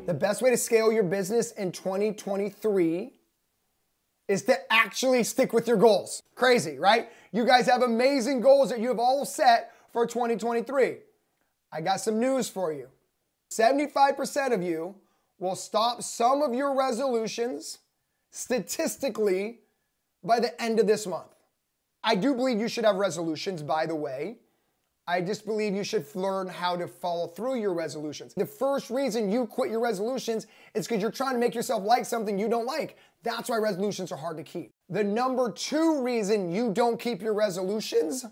The best way to scale your business in 2023 is to actually stick with your goals. Crazy, right? You guys have amazing goals that you have all set for 2023. I got some news for you. 75% of you will stop some of your resolutions statistically by the end of this month. I do believe you should have resolutions, by the way. I just believe you should learn how to follow through your resolutions. The first reason you quit your resolutions is because you're trying to make yourself like something you don't like. That's why resolutions are hard to keep. The number 2 reason you don't keep your resolutions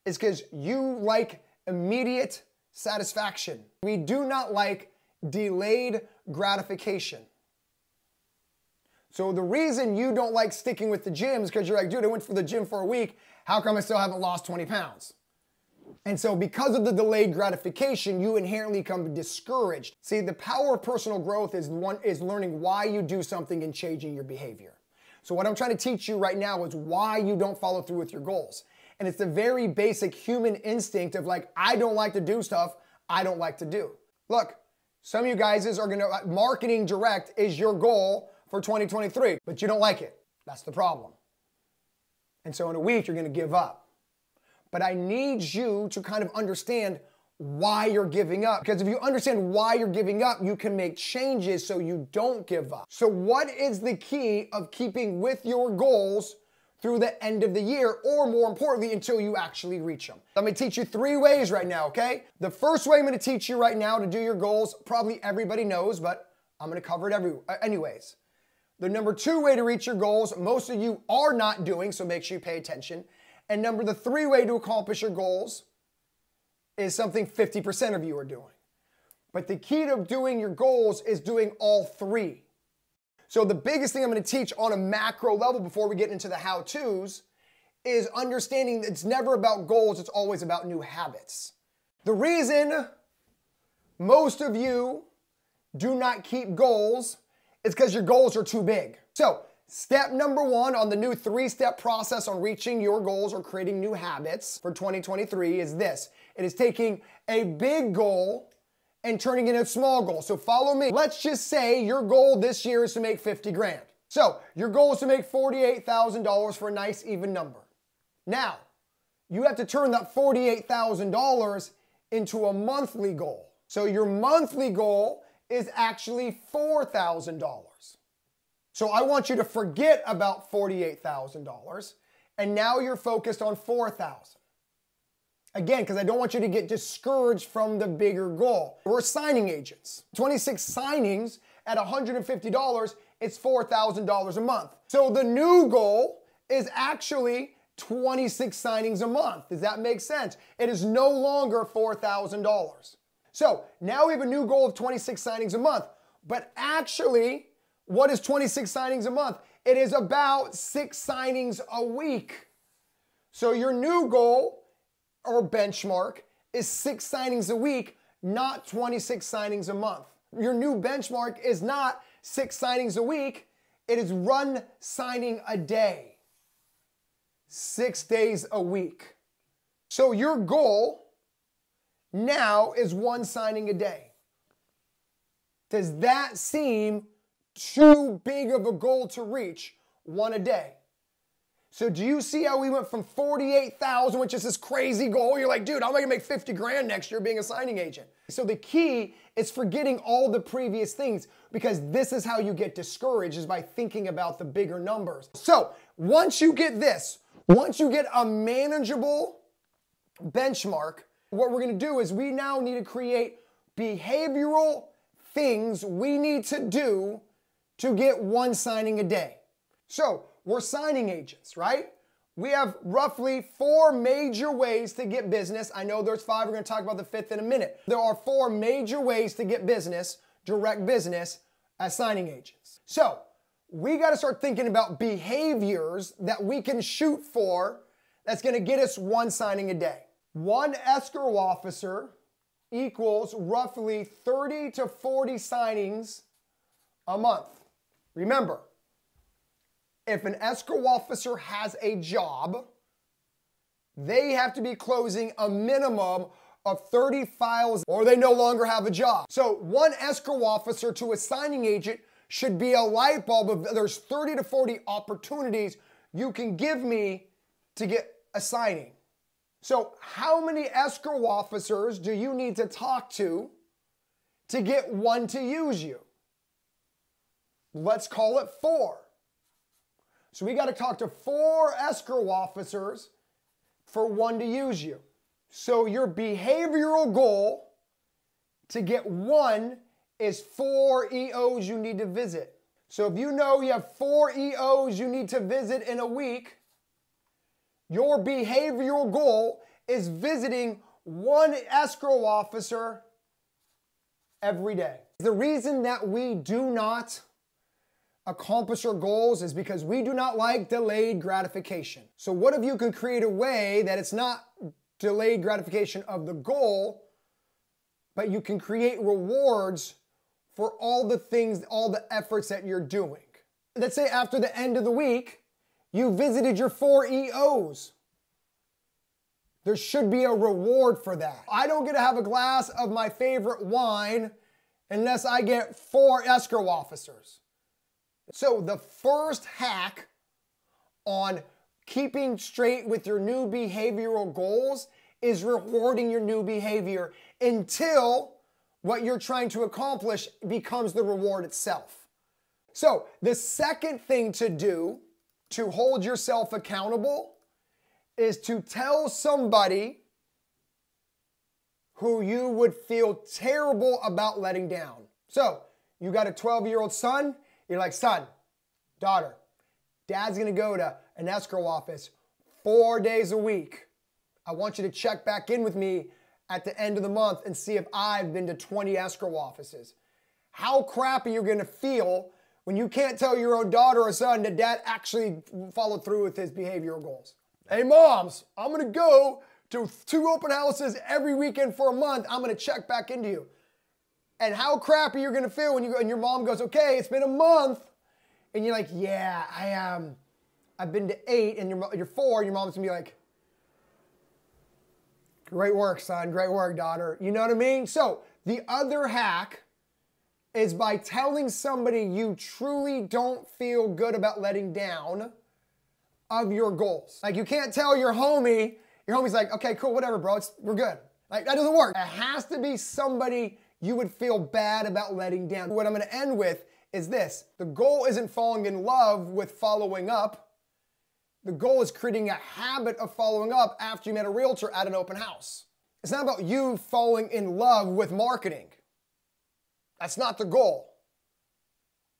is because you like immediate satisfaction. We do not like delayed gratification. So the reason you don't like sticking with the gym is because you're like, dude, I went for the gym for a week. How come I still haven't lost 20 pounds? And so because of the delayed gratification, you inherently become discouraged. See, the power of personal growth is learning why you do something and changing your behavior. So what I'm trying to teach you right now is why you don't follow through with your goals. And it's the very basic human instinct of like, I don't like to do stuff I don't like to do. Look, some of you guys are gonna, marketing direct is your goal for 2023, but you don't like it. That's the problem. And so in a week, you're gonna give up. But I need you to kind of understand why you're giving up. Because if you understand why you're giving up, you can make changes so you don't give up. So what is the key of keeping with your goals through the end of the year, or more importantly, until you actually reach them? I'm gonna teach you 3 ways right now, okay? The first way I'm gonna teach you right now to do your goals, probably everybody knows, but I'm gonna cover it anyways. The number 2 way to reach your goals, most of you are not doing, so make sure you pay attention. And the 3 way to accomplish your goals is something 50% of you are doing. But the key to doing your goals is doing all 3. So the biggest thing I'm going to teach on a macro level before we get into the how-tos is understanding that it's never about goals, it's always about new habits. The reason most of you do not keep goals is because your goals are too big. So step number 1 on the new 3-step process on reaching your goals or creating new habits for 2023 is this. It is taking a big goal and turning it into a small goal. So follow me. Let's just say your goal this year is to make 50 grand. So your goal is to make $48,000 for a nice even number. Now, you have to turn that $48,000 into a monthly goal. So your monthly goal is actually $4,000. So I want you to forget about $48,000 and now you're focused on $4,000. Again, because I don't want you to get discouraged from the bigger goal. We're signing agents. 26 signings at $150, it's $4,000 a month. So the new goal is actually 26 signings a month. Does that make sense? It is no longer $4,000. So now we have a new goal of 26 signings a month, but actually, what is 26 signings a month? It is about 6 signings a week. So your new goal or benchmark is 6 signings a week, not 26 signings a month. Your new benchmark is not 6 signings a week, it is 1 signing a day, 6 days a week. So your goal now is 1 signing a day. Does that seem too big of a goal to reach? 1 a day. So do you see how we went from 48,000, which is this crazy goal? You're like, dude, I'm gonna make 50 grand next year being a signing agent. So the key is forgetting all the previous things, because this is how you get discouraged, is by thinking about the bigger numbers. So once you get this, once you get a manageable benchmark, what we're gonna do is we now need to create behavioral things we need to do to get 1 signing a day. So we're signing agents, right? We have roughly 4 major ways to get business. I know there's 5, we're gonna talk about the 5th in a minute. There are 4 major ways to get business, direct business, as signing agents. So we gotta start thinking about behaviors that we can shoot for that's gonna get us 1 signing a day. 1 escrow officer equals roughly 30 to 40 signings a month. Remember, if an escrow officer has a job, they have to be closing a minimum of 30 files or they no longer have a job. So one escrow officer to a signing agent should be a light bulb of there's 30 to 40 opportunities you can give me to get a signing. So how many escrow officers do you need to talk to get one to use you? Let's call it 4. So we got to talk to 4 escrow officers for one to use you. So your behavioral goal to get one is 4 EOs you need to visit. So if you know you have 4 EOs you need to visit in a week, your behavioral goal is visiting 1 escrow officer every day. The reason that we do not accomplish our goals is because we do not like delayed gratification. So what if you can create a way that it's not delayed gratification of the goal, but you can create rewards for all the things, all the efforts that you're doing. Let's say after the end of the week, you visited your 4 EOs. There should be a reward for that. I don't get to have a glass of my favorite wine unless I get 4 escrow officers. So the first hack on keeping straight with your new behavioral goals is rewarding your new behavior until what you're trying to accomplish becomes the reward itself. So the second thing to do to hold yourself accountable is to tell somebody who you would feel terrible about letting down. So you got a 12-year-old son, you're like, son, daughter, dad's gonna go to an escrow office 4 days a week. I want you to check back in with me at the end of the month and see if I've been to 20 escrow offices. How crappy you're gonna feel when you can't tell your own daughter or son that dad actually followed through with his behavioral goals. Hey moms, I'm gonna go to 2 open houses every weekend for a month. I'm gonna check back into you. And how crappy you're gonna feel when you go and your mom goes, okay, it's been a month. And you're like, yeah, I've been to 8 and you're 4 and your mom's gonna be like, great work, son, great work, daughter. You know what I mean? So the other hack is by telling somebody you truly don't feel good about letting down of your goals. Like you can't tell your homie's like, okay, cool, whatever, bro, we're good. Like that doesn't work. It has to be somebody you would feel bad about letting down. What I'm gonna end with is this. The goal isn't falling in love with following up. The goal is creating a habit of following up after you met a realtor at an open house. It's not about you falling in love with marketing. That's not the goal.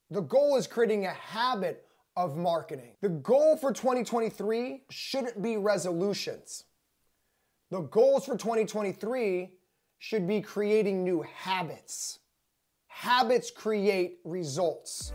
The goal is creating a habit of marketing. The goal for 2023 shouldn't be resolutions. The goals for 2023 should be creating new habits. Habits create results.